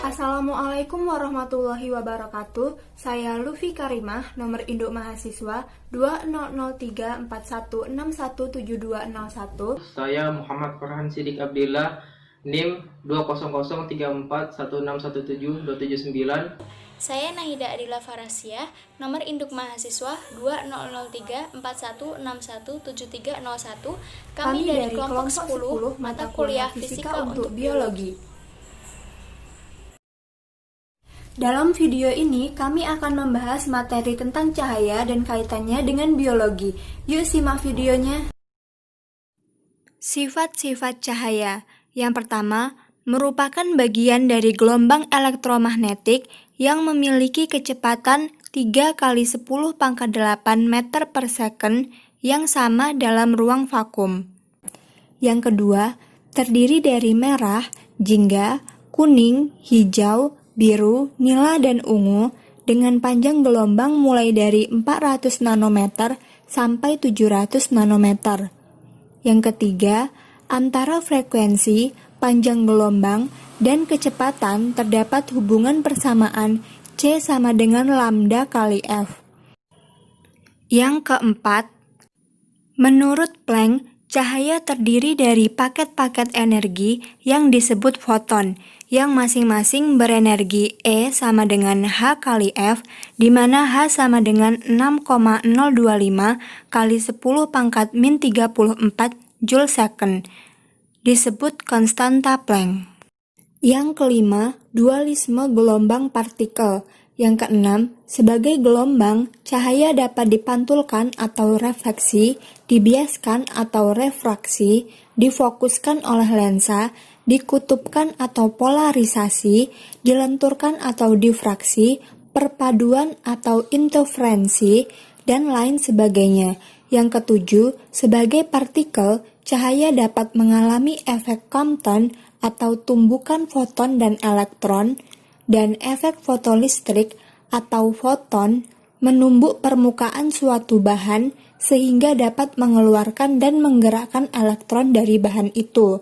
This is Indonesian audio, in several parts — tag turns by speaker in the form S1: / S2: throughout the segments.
S1: Assalamualaikum warahmatullahi wabarakatuh. Saya Lufi Karimah, nomor induk mahasiswa 200341617201.
S2: Saya Muhammad Farhan Sidik Abdillah, NIM 2003461617279.
S3: Saya Nahida Adila Farasia, nomor induk mahasiswa 200341617301. Kami dari kelompok 10 mata kuliah Fisika untuk Biologi.
S1: Dalam video ini, kami akan membahas materi tentang cahaya dan kaitannya dengan biologi. Yuk simak videonya. Sifat-sifat cahaya. Yang pertama, merupakan bagian dari gelombang elektromagnetik yang memiliki kecepatan 3 kali 10 pangkat 8 meter per second yang sama dalam ruang vakum. Yang kedua, terdiri dari merah, jingga, kuning, hijau, biru, nila, dan ungu dengan panjang gelombang mulai dari 400 nanometer sampai 700 nanometer. Yang ketiga, antara frekuensi, panjang gelombang, dan kecepatan terdapat hubungan persamaan C sama dengan lambda kali F. Yang keempat, menurut Planck, cahaya terdiri dari paket-paket energi yang disebut foton, yang masing-masing berenergi E sama dengan H kali F, di mana H sama dengan 6,025 kali 10 pangkat min 34 Joule second, disebut konstanta Planck. Yang kelima, dualisme gelombang partikel. Yang keenam, sebagai gelombang, cahaya dapat dipantulkan atau refleksi, dibiaskan atau refraksi, difokuskan oleh lensa, dikutupkan atau polarisasi, dilenturkan atau difraksi, perpaduan atau interferensi, dan lain sebagainya. Yang ketujuh, sebagai partikel, cahaya dapat mengalami efek Compton atau tumbukan foton dan elektron, dan efek fotolistrik atau foton menumbuk permukaan suatu bahan sehingga dapat mengeluarkan dan menggerakkan elektron dari bahan itu.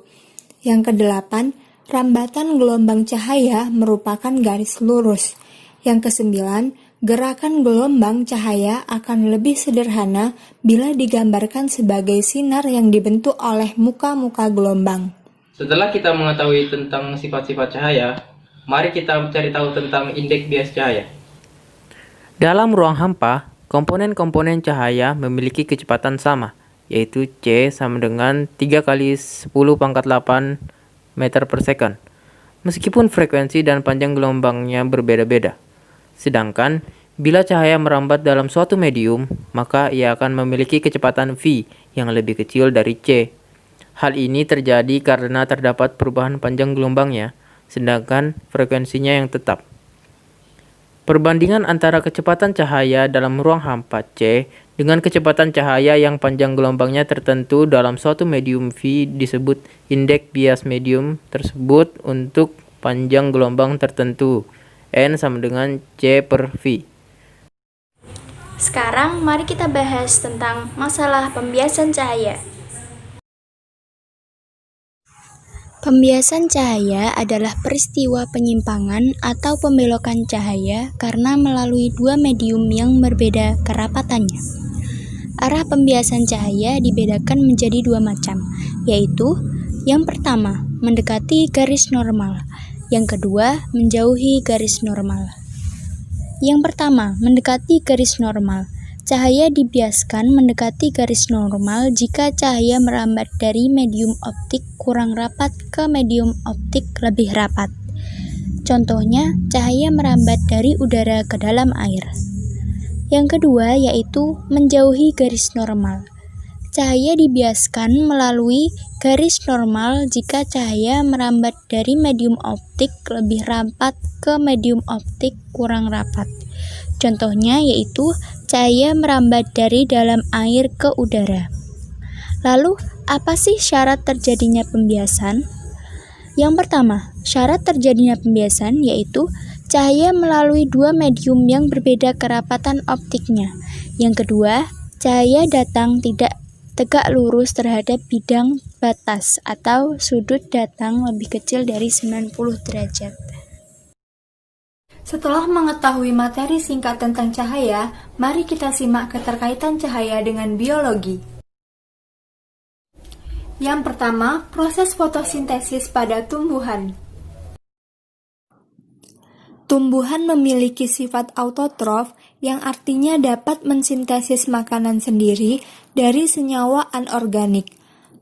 S1: Yang kedelapan, rambatan gelombang cahaya merupakan garis lurus. Yang kesembilan, gerakan gelombang cahaya akan lebih sederhana bila digambarkan sebagai sinar yang dibentuk oleh muka-muka gelombang.
S2: Setelah kita mengetahui tentang sifat-sifat cahaya, mari kita cari tahu tentang indeks bias cahaya. Dalam ruang hampa, komponen-komponen cahaya memiliki kecepatan sama, yaitu C sama dengan 3 kali 10 pangkat 8 meter per second, meskipun frekuensi dan panjang gelombangnya berbeda-beda. Sedangkan, bila cahaya merambat dalam suatu medium, maka ia akan memiliki kecepatan V yang lebih kecil dari C. Hal ini terjadi karena terdapat perubahan panjang gelombangnya, sedangkan frekuensinya yang tetap. Perbandingan antara kecepatan cahaya dalam ruang hampa C dengan kecepatan cahaya yang panjang gelombangnya tertentu dalam suatu medium V disebut indeks bias medium tersebut untuk panjang gelombang tertentu, N sama dengan C per V.
S3: Sekarang mari kita bahas tentang masalah pembiasan cahaya. Pembiasan cahaya adalah peristiwa penyimpangan atau pembelokan cahaya karena melalui dua medium yang berbeda kerapatannya. Arah pembiasan cahaya dibedakan menjadi dua macam, yaitu yang pertama, mendekati garis normal, yang kedua, menjauhi garis normal. Yang pertama, mendekati garis normal. Cahaya dibiaskan mendekati garis normal jika cahaya merambat dari medium optik kurang rapat ke medium optik lebih rapat. Contohnya, cahaya merambat dari udara ke dalam air. Yang kedua yaitu menjauhi garis normal. Cahaya dibiaskan melalui garis normal jika cahaya merambat dari medium optik lebih rapat ke medium optik kurang rapat. Contohnya yaitu cahaya merambat dari dalam air ke udara. Lalu, apa sih syarat terjadinya pembiasan? Yang pertama, syarat terjadinya pembiasan yaitu cahaya melalui dua medium yang berbeda kerapatan optiknya. Yang kedua, cahaya datang tidak tegak lurus terhadap bidang batas atau sudut datang lebih kecil dari 90 derajat.
S1: Setelah mengetahui materi singkat tentang cahaya, mari kita simak keterkaitan cahaya dengan biologi. Yang pertama, proses fotosintesis pada tumbuhan. Tumbuhan memiliki sifat autotrof yang artinya dapat mensintesis makanan sendiri dari senyawa anorganik.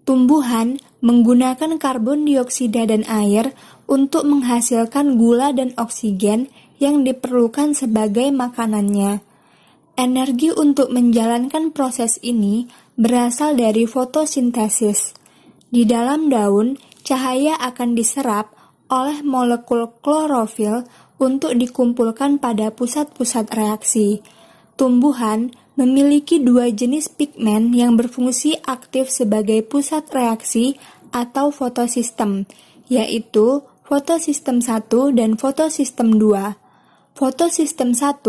S1: Tumbuhan menggunakan karbon dioksida dan air untuk menghasilkan gula dan oksigen yang diperlukan sebagai makanannya. Energi untuk menjalankan proses ini berasal dari fotosintesis. Di dalam daun, cahaya akan diserap oleh molekul klorofil untuk dikumpulkan pada pusat-pusat reaksi. Tumbuhan memiliki dua jenis pigmen yang berfungsi aktif sebagai pusat reaksi atau fotosistem, yaitu fotosistem 1 dan fotosistem 2. Fotosistem 1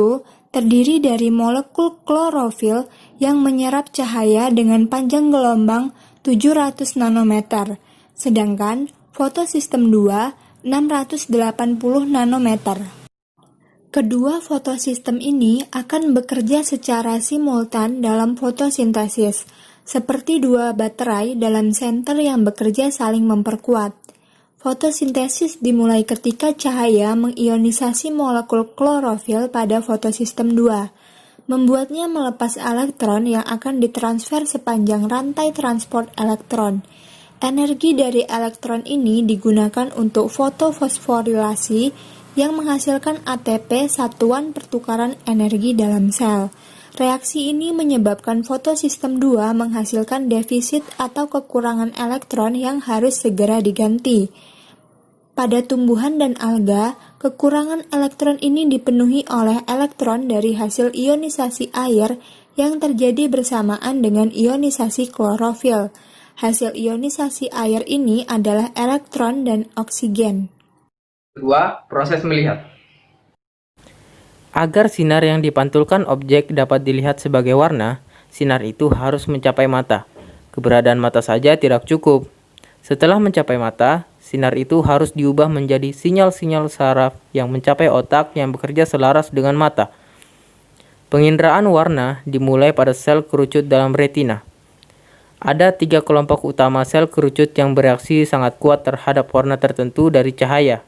S1: terdiri dari molekul klorofil yang menyerap cahaya dengan panjang gelombang 700 nanometer, sedangkan fotosistem 2 680 nanometer. Kedua fotosistem ini akan bekerja secara simultan dalam fotosintesis, seperti dua baterai dalam senter yang bekerja saling memperkuat. Fotosintesis dimulai ketika cahaya mengionisasi molekul klorofil pada fotosistem 2, membuatnya melepas elektron yang akan ditransfer sepanjang rantai transport elektron. Energi dari elektron ini digunakan untuk fotofosforilasi yang menghasilkan ATP, satuan pertukaran energi dalam sel. Reaksi ini menyebabkan fotosistem 2 menghasilkan defisit atau kekurangan elektron yang harus segera diganti. Pada tumbuhan dan alga, kekurangan elektron ini dipenuhi oleh elektron dari hasil ionisasi air yang terjadi bersamaan dengan ionisasi klorofil. Hasil ionisasi air ini adalah elektron dan oksigen.
S2: Kedua, proses melihat. Agar sinar yang dipantulkan objek dapat dilihat sebagai warna, sinar itu harus mencapai mata. Keberadaan mata saja tidak cukup. Setelah mencapai mata, sinar itu harus diubah menjadi sinyal-sinyal saraf yang mencapai otak yang bekerja selaras dengan mata. Penginderaan warna dimulai pada sel kerucut dalam retina. Ada 3 kelompok utama sel kerucut yang bereaksi sangat kuat terhadap warna tertentu dari cahaya.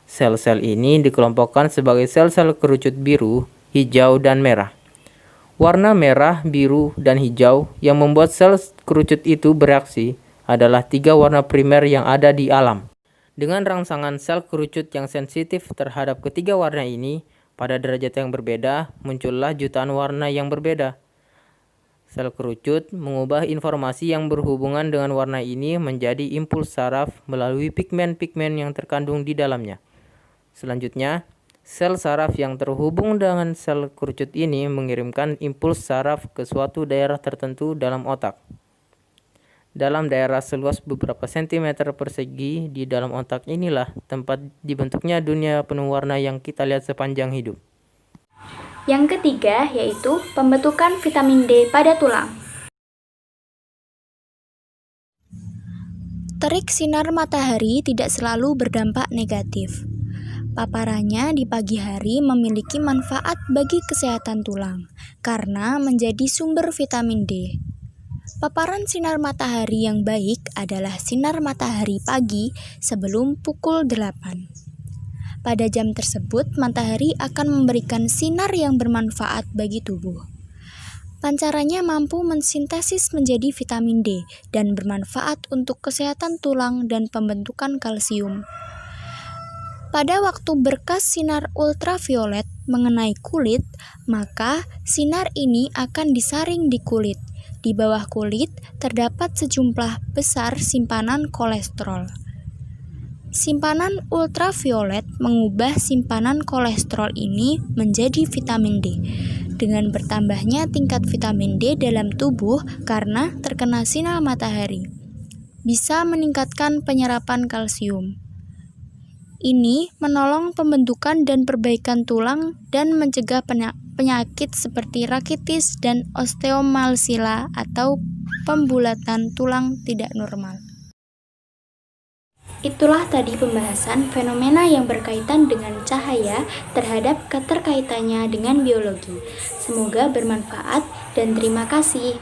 S2: Sel-sel ini dikelompokkan sebagai sel-sel kerucut biru, hijau, dan merah. Warna merah, biru, dan hijau yang membuat sel kerucut itu bereaksi adalah 3 warna primer yang ada di alam. Dengan rangsangan sel kerucut yang sensitif terhadap ketiga warna ini, pada derajat yang berbeda, muncullah jutaan warna yang berbeda. Sel kerucut mengubah informasi yang berhubungan dengan warna ini menjadi impuls saraf melalui pigmen-pigmen yang terkandung di dalamnya. Selanjutnya, sel saraf yang terhubung dengan sel kerucut ini mengirimkan impuls saraf ke suatu daerah tertentu dalam otak. Dalam daerah seluas beberapa sentimeter persegi di dalam otak inilah tempat dibentuknya dunia penuh warna yang kita lihat sepanjang hidup.
S3: Yang ketiga yaitu pembentukan vitamin D pada tulang. Terik sinar matahari tidak selalu berdampak negatif. Paparannya di pagi hari memiliki manfaat bagi kesehatan tulang karena menjadi sumber vitamin D. Paparan sinar matahari yang baik adalah sinar matahari pagi sebelum pukul 8. Pada jam tersebut, matahari akan memberikan sinar yang bermanfaat bagi tubuh. Pancarannya mampu mensintesis menjadi vitamin D dan bermanfaat untuk kesehatan tulang dan pembentukan kalsium. Pada waktu berkas sinar ultraviolet mengenai kulit, maka sinar ini akan disaring di kulit. Di bawah kulit terdapat sejumlah besar simpanan kolesterol. Simpanan ultraviolet mengubah simpanan kolesterol ini menjadi vitamin D. Dengan bertambahnya tingkat vitamin D dalam tubuh karena terkena sinar matahari, bisa meningkatkan penyerapan kalsium. Ini menolong pembentukan dan perbaikan tulang dan mencegah penyakit seperti rakitis dan osteomalsila atau pembulatan tulang tidak normal. Itulah tadi pembahasan fenomena yang berkaitan dengan cahaya terhadap keterkaitannya dengan biologi. Semoga bermanfaat dan terima kasih.